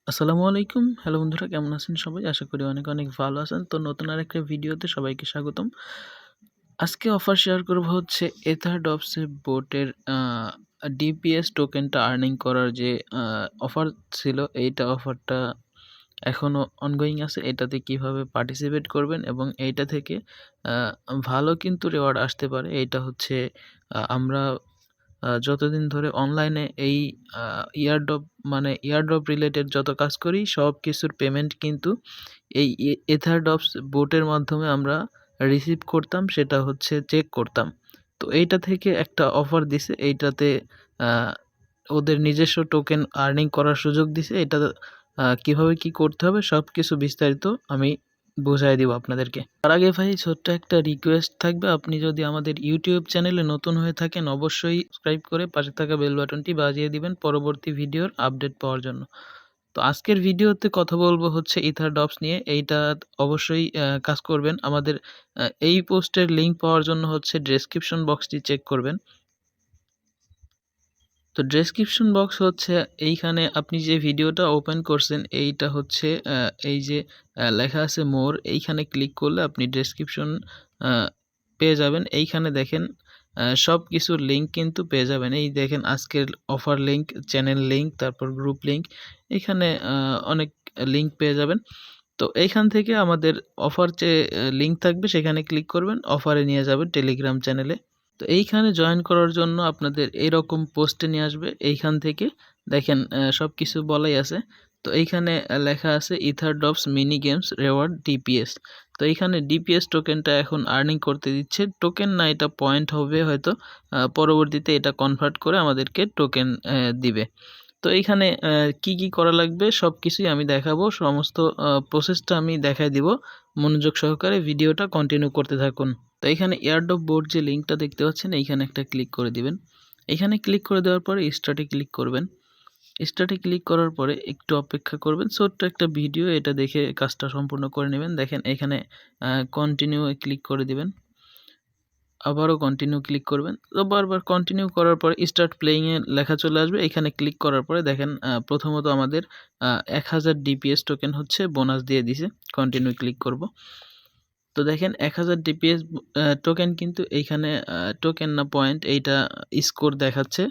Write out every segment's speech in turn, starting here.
আসসালামু আলাইকুম। হ্যালো বন্ধুরা, কেমন আছেন সবাই? আশা করি অনেক, অনেক ভালো আছেন। তো নতুন আরেকটা ভিডিওতে সবাইকে স্বাগতম। আজকে অফার শেয়ার করব হচ্ছে এথারডপস এর বোটের ডিপিএস টোকেনটা আর্নিং করার যে অফার ছিল, এইটা অফারটা এখনও অনগোয়িং আছে। এটাতে কিভাবে পার্টিসিপেট করবেন এবং এইটা থেকে আ ভালো কিন্তু রিওয়ার্ড আসতে পারে। এইটা হচ্ছে আমরা যতদিন ধরে অনলাইনে এই আ এয়ারড্রপ রিলেটেড যত কাজ করি সবকিছুর পেমেন্ট কিন্তু এই এথারডপস বোটের মাধ্যমে আমরা রিসিভ করতাম, সেটা হচ্ছে চেক করতাম। তো এইটা থেকে একটা অফার দিছে। এইটাতে আ ওদের নিজস্ব টোকেন আর্নিং করার সুযোগ দিছে। এটা কিভাবে কি করতে হবে সবকিছু বিস্তারিত আমি বুঝায় দিব আপনাদেরকে। তার আগে ভাই ছোট্ট একটা রিকোয়েস্ট থাকবে, আপনি যদি আমাদের ইউটিউব চ্যানেলে নতুন হয়ে থাকেন অবশ্যই সাবস্ক্রাইব করে পাশে থাকা বেল বাটনটি বাজিয়ে দিবেন পরবর্তী ভিডিওর আপডেট পাওয়ার জন্য। তো আজকের ভিডিওতে কথা বলবো হচ্ছে ইথারডপস নিয়ে। এইটা অবশ্যই কাজ করবেন। আমাদের এই পোস্টের লিঙ্ক পাওয়ার জন্য হচ্ছে ডেসক্রিপশন বক্সটি চেক করবেন। তো ডেসক্রিপশন বক্স হচ্ছে এইখানে আপনি যে ভিডিওটা ওপেন করছেন এইটা হচ্ছে এই যে লেখা আছে মোর, এইখানে ক্লিক করলে আপনি ডেসক্রিপশন পেয়ে যাবেন। এইখানে দেখেন সব কিছুর লিঙ্ক কিন্তু পেয়ে যাবেন। এই দেখেন আজকের অফার লিঙ্ক, চ্যানেল লিঙ্ক, তারপর গ্রুপ লিঙ্ক, এখানে অনেক লিঙ্ক পেয়ে যাবেন। তো এইখান থেকে আমাদের অফার যে লিঙ্ক থাকবে সেখানে ক্লিক করবেন, অফারে নিয়ে যাবে টেলিগ্রাম চ্যানেলে। তো এইখানে জয়েন করার জন্য আপনাদের এইরকম পোস্টে নিয়ে আসবে। এইখান থেকে দেখেন সব কিছু বলাই আছে। তো এইখানে লেখা আছে ইথারডপস মিনি গেমস রেওয়ার্ড ডিপিএস। তো এইখানে ডিপিএস টোকেনটা এখন আর্নিং করতে দিচ্ছে। টোকেন না, এটা পয়েন্ট হবে হয়তো। পরবর্তীতে এটা কনভার্ট করে আমাদেরকে টোকেন দিবে। তো এইখানে কি কি করা লাগবে সব কিছুই আমি দেখাবো। সমস্ত প্রসেসটা আমি দেখাই দিব। মনোযোগ সহকারে ভিডিওটা কন্টিনিউ করতে থাকুন। তো এখানে এয়ারড্রপ বোর্ড যে লিঙ্কটা দেখতে পাচ্ছেন এইখানে একটা ক্লিক করে দিবেন। এখানে ক্লিক করে দেওয়ার পরে স্টার্টে ক্লিক করবেন। স্টার্টে ক্লিক করার পরে একটু অপেক্ষা করবেন। ছোট্ট একটা ভিডিও, এটা দেখে কাজটা সম্পূর্ণ করে নেবেন। দেখেন এখানে কন্টিনিউ ক্লিক করে দিবেন। আবারও কন্টিনিউ ক্লিক করবেন। তো বারবার কন্টিনিউ করার পরে স্টার্ট প্লেইং এ লেখা চলে আসবে। এখানে ক্লিক করার পরে দেখেন প্রথমত আমাদের 1000 ডিপিএস টোকেন হচ্ছে বোনাস দিয়ে দিছে। কন্টিনিউ ক্লিক করব। তো দেখেন 1000 ডিপিএস টোকেন কিন্তু এইখানে টোকেন না পয়েন্ট, এইটা স্কোর দেখাচ্ছে,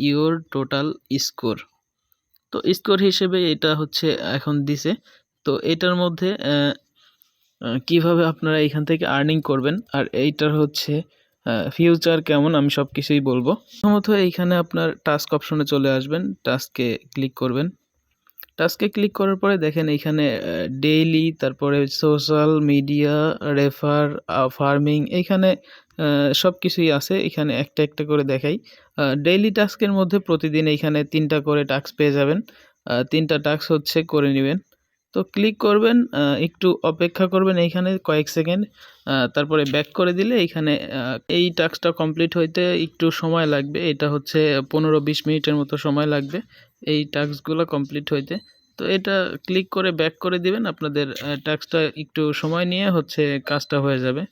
ইওর টোটাল স্কোর। তো স্কোর হিসেবে এটা হচ্ছে এখন দিছে। তো এটার মধ্যে কিভাবে আপনারা এখান থেকে আর্নিং করবেন আর এইটার হচ্ছে ফিউচার কেমন আমি সব কিছুই বলবো। প্রথমত এইখানে আপনার টাস্ক অপশনে চলে আসবেন, টাস্কে ক্লিক করবেন। টাস্কে ক্লিক করার পরে দেখেন এইখানে ডেইলি, তারপরে সোশ্যাল মিডিয়া, রেফার, ফার্মিং, এইখানে সব কিছুই আছে। এখানে একটা একটা করে দেখাই। ডেইলি টাস্কের মধ্যে প্রতিদিন এইখানে 3টা করে টাস্ক পেয়ে যাবেন। 3টা টাস্ক হচ্ছে করে নেবেন। তো ক্লিক করবেন, একটু অপেক্ষা করবেন এইখানে কয়েক সেকেন্ড, তারপরে ব্যাক করে দিলে এইখানে এই টাস্কটা কমপ্লিট হইতে একটু সময় লাগবে। এটা হচ্ছে 15-20 মিনিটের মতো সময় লাগবে এই টাস্কগুলো কমপ্লিট হইতে। তো এটা ক্লিক করে ব্যাক করে দিবেন। আপনাদের টাস্কটা একটু সময় নিয়ে হচ্ছে কাজটা হয়ে যাবে।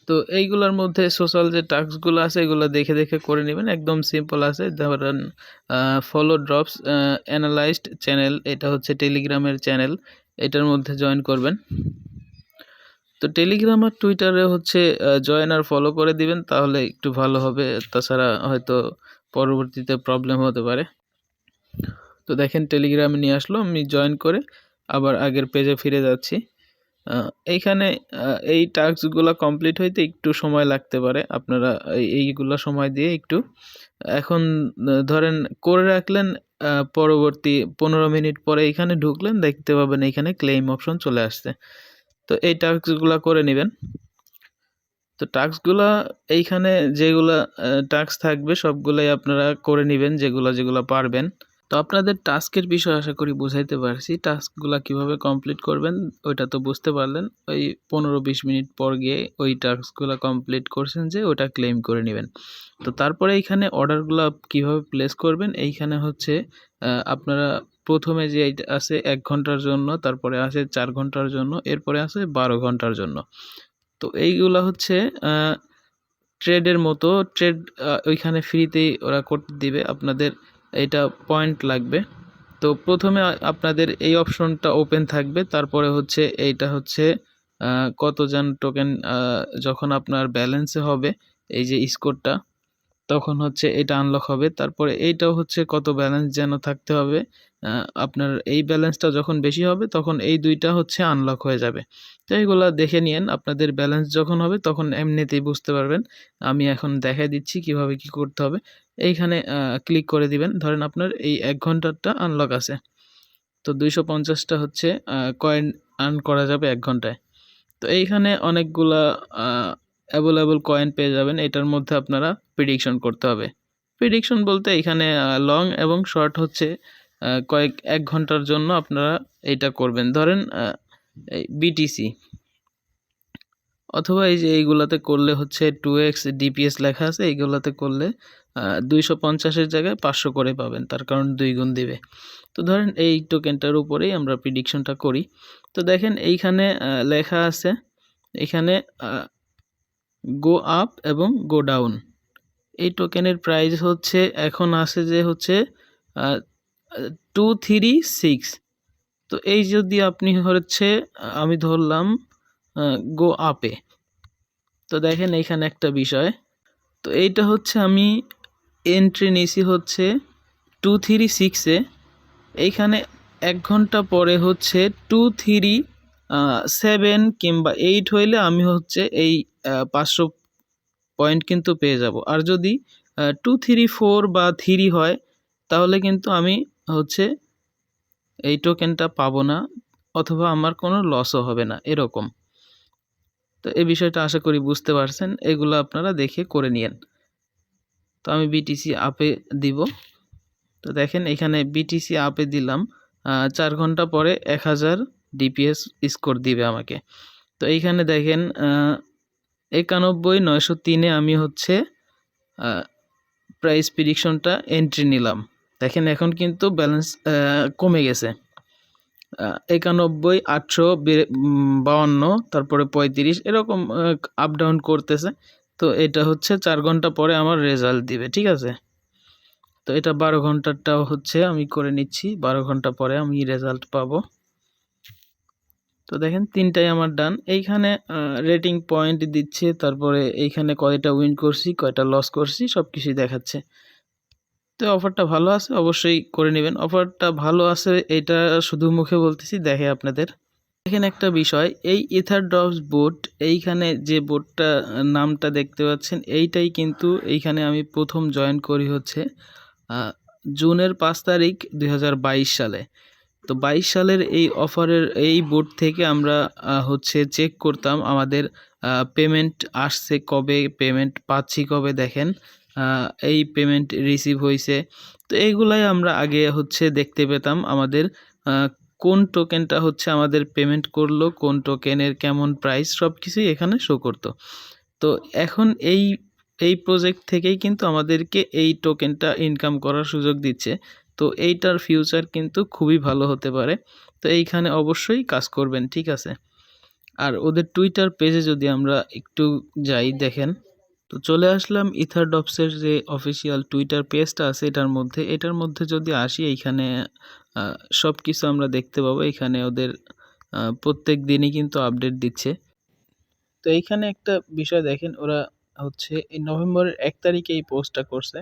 তো এইগুলোর মধ্যে সোশ্যাল যে টাস্কগুলো আছে এগুলো দেখে দেখে করে নেবেন। একদম সিম্পল আছে। ধরেন ফলো ড্রপস অ্যানালাইজড চ্যানেল, এটা হচ্ছে টেলিগ্রামের চ্যানেল, এটার মধ্যে জয়েন করবেন। তো টেলিগ্রাম আর টুইটারে হচ্ছে জয়েন আর ফলো করে দিবেন, তাহলে একটু ভালো হবে। তাছাড়া হয়তো পরবর্তীতে প্রবলেম হতে পারে। তো দেখেন টেলিগ্রামে নিয়ে আসলো, আমি জয়েন করে আবার আগের পেজে ফিরে যাচ্ছি। এইখানে এই টাস্কগুলো কমপ্লিট হইতে একটু সময় লাগতে পারে। আপনারা এইগুলা সময় দিয়ে একটু এখন ধরেন করে রাখলেন, পরবর্তী 15 মিনিট পরে এইখানে ঢুকলেন, দেখতে পাবেন এইখানে ক্লেইম অপশন চলে আসছে। তো এই টাস্কগুলা করে নেবেন। তো টাস্কগুলা এইখানে যেগুলা টাস্ক থাকবে সবগুলাই আপনারা করে নেবেন, যেগুলা যেগুলা পারবেন। তো আপনাদের টাস্কের বিষয় আশা করি বুঝাইতে পারছি। টাস্কগুলা কিভাবে কমপ্লিট করবেন ওইটা তো বুঝতে পারলেন। ওই 15-20 মিনিট পর গিয়ে ওই টাস্কগুলা কমপ্লিট করছেন যে ওটা ক্লেম করে নেবেন। তো তারপরে এইখানে অর্ডারগুলা কিভাবে প্লেস করবেন, এইখানে হচ্ছে আপনারা প্রথমে যে আছে 1 ঘন্টার জন্য, তারপরে আছে 4 ঘন্টার জন্য, এরপরে আছে 12 ঘন্টার জন্য। তো এইগুলা হচ্ছে ট্রেডের মতো। ট্রেড ওইখানে ফ্রিতেই ওরা করতে দিবে। আপনাদের এটা পয়েন্ট লাগবে। তো প্রথমে আপনাদের এই অপশনটা ওপেন থাকবে, তারপরে হচ্ছে এইটা হচ্ছে কতজন টোকেন যখন আপনার ব্যালেন্সে হবে এই যে স্কোরটা, তখন হচ্ছে এটা আনলক হবে। তারপরে এইটাও হচ্ছে কত ব্যালেন্স যেন থাকতে হবে, আপনার এই ব্যালেন্সটা যখন বেশি হবে তখন এই দুইটা হচ্ছে আনলক হয়ে যাবে। তো এইগুলা দেখে নিয়েন, আপনাদের ব্যালেন্স যখন হবে তখন এমনিতেই বুঝতে পারবেন। আমি এখন দেখাই দিচ্ছি কিভাবে কি করতে হবে। এইখানে ক্লিক করে দিবেন, ধরেন আপনার এই 1 ঘন্টারটা আনলক আছে, তো 250টা হচ্ছে কয়েন আর্ন করা যাবে 1 ঘন্টায়। তো এইখানে অনেকগুলা অ্যাভেলেবল কয়েন পেয়ে যাবেন। এটার মধ্যে আপনারা প্রেডিকশন করতে হবে। প্রেডিকশন বলতে এখানে লং এবং শর্ট হচ্ছে 1 ঘন্টার জন্য আপনারা এইটা করবেন। ধরেন এই বিটিসি অথবা এই যে এইগুলাতে করলে হচ্ছে 2x ডিপিএস লেখা আছে, এইগুলাতে করলে 250-এর জায়গায় 500 করে পাবেন, তার কারণ 2 গুণ দিবে। তো ধরেন এই টোকেনটার উপরেই আমরা প্রেডিকশনটা করি। তো দেখেন এইখানে লেখা আছে, এখানে গো আপ এবং গো ডাউন। এই টোকেনের প্রাইস হচ্ছে এখন আছে যে হচ্ছে 236। তো এই যদি আপনি হচ্ছে আমি ধরলাম গো আপে, তো দেখেন এইখানে একটা বিষয়, তো এইটা হচ্ছে আমি এন্ট্রি নিছি হচ্ছে 236-এ, এইখানে 1 ঘন্টা পরে হচ্ছে 237 কিংবা 8 হইলে আমি হচ্ছে এই 500 পয়েন্ট কিন্তু পেয়ে যাব। আর যদি 234 বা 3 হয় তাহলে কিন্তু আমি হচ্ছে এই টোকেনটা পাবো না, অথবা আমার কোনো লসও হবে না, এরকম। তো এই বিষয়টা আশা করি বুঝতে পারছেন, এগুলো আপনারা দেখে করে নিয়েন। তো আমি বিটিসি আপে দিব। তো দেখেন এখানে বিটিসি আপে দিলাম, 4 ঘন্টা পরে 1000 ডিপিএস স্কোর দিবে আমাকে। তো এইখানে দেখেন 91,903-এ আমি হচ্ছে প্রাইস প্রেডিকশনটা এন্ট্রি নিলাম। দেখেন এখন কিন্তু ব্যালেন্স কমে গেছে, 91,852, তারপরে 35, এরকম আপ ডাউন করতেছে। তো এটা হচ্ছে 4 ঘন্টা পরে আমার রেজাল্ট দিবে, ঠিক আছে। তো এটা 12 ঘন্টারটাও হচ্ছে আমি করে নিচ্ছি, 12 ঘন্টা পরে আমি রেজাল্ট পাবো। তো দেখেন 3টাই আমার ডান। এইখানে রেটিং পয়েন্ট দিচ্ছে, তারপরে এইখানে কয়টা উইন করছি কয়টা লস করছি সব কিছুই দেখাচ্ছে। তো অফারটা ভালো আছে, অবশ্যই করে নেবেন। অফারটা ভালো আছে এটা শুধু মুখে বলতেছি, দেখে আপনাদের। দেখেন একটা বিষয়, এই ইথারড্রপস বোট, এইখানে যে বোটটা নামটা দেখতে পাচ্ছেন, এইটাই কিন্তু এইখানে আমি প্রথম জয়েন করি হচ্ছে জুনের 5 তারিখ 2022 সালে। তো 22 সালের এই অফারের এই বোট থেকে আমরা হচ্ছে চেক করতাম আমাদের পেমেন্ট আসছে কবে, পেমেন্ট পাচ্ছি কবে, দেখেন এই পেমেন্ট রিসিভ হয়েছে। তো এইগুলাই আমরা আগে হচ্ছে দেখতে পেতাম, আমাদের কোন টোকেনটা হচ্ছে আমাদের পেমেন্ট করলো, কোন টোকেনের কেমন প্রাইস, সব কিছুই এখানে শো করতো। তো এখন এই প্রজেক্ট থেকেই কিন্তু আমাদেরকে এই টোকেনটা ইনকাম করার সুযোগ দিচ্ছে। তো এইটার ফিউচার কিন্তু খুবই ভালো হতে পারে। তো এইখানে অবশ্যই কাজ করবেন, ঠিক আছে। আর ওদের টুইটার পেজে যদি আমরা একটু যাই, দেখেন, তো চলে আসলাম ইথারডপসের যে অফিসিয়াল টুইটার পেজটা আছে এটার মধ্যে যদি আসি, এইখানে সব কিছু আমরা দেখতে পাবো। এখানে ওদের প্রত্যেক দিনই কিন্তু আপডেট দিচ্ছে। তো এইখানে একটা বিষয় দেখেন, ওরা হচ্ছে এই নভেম্বরের 1 তারিখে এই পোস্টটা করছে।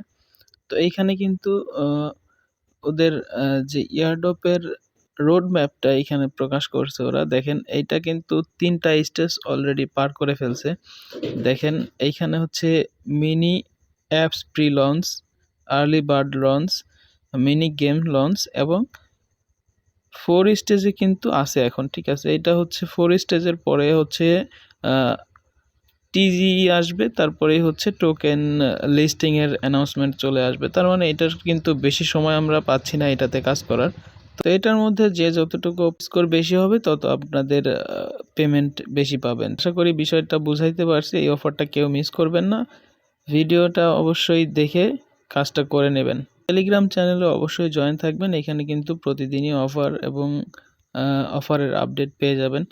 তো এইখানে কিন্তু ওদের যে ইয়ারডপের রোড ম্যাপটা এখানে প্রকাশ করছে ওরা। দেখেন এইটা কিন্তু 3টা স্টেজ অলরেডি পার করে ফেলছে। দেখেন এইখানে হচ্ছে mini apps pre launch, early bird launch, mini game launch এবং 4 স্টেজে কিন্তু আছে এখন, ঠিক আছে। এটা হচ্ছে 4 স্টেজের পরে হচ্ছে টিজি আসবে, তারপরে হচ্ছে টোকেন লিস্টিং এর অ্যানাউন্সমেন্ট চলে আসবে। তার মানে এটার কিন্তু বেশি সময় আমরা পাচ্ছি না এটাতে কাজ করার। তো এটার মধ্যে যে যতটুকু স্কোর বেশি হবে তত আপনাদের পেমেন্ট বেশি পাবেন। আশা করি বিষয়টা বুঝাইতে পারছি। এই অফারটা কেউ মিস করবেন না, ভিডিওটা অবশ্যই দেখে কাজটা করে নেবেন। টেলিগ্রাম চ্যানেলে অবশ্যই জয়েন থাকবেন, এখানে কিন্তু প্রতিদিনই অফার এবং অফারের আপডেট পেয়ে যাবেন।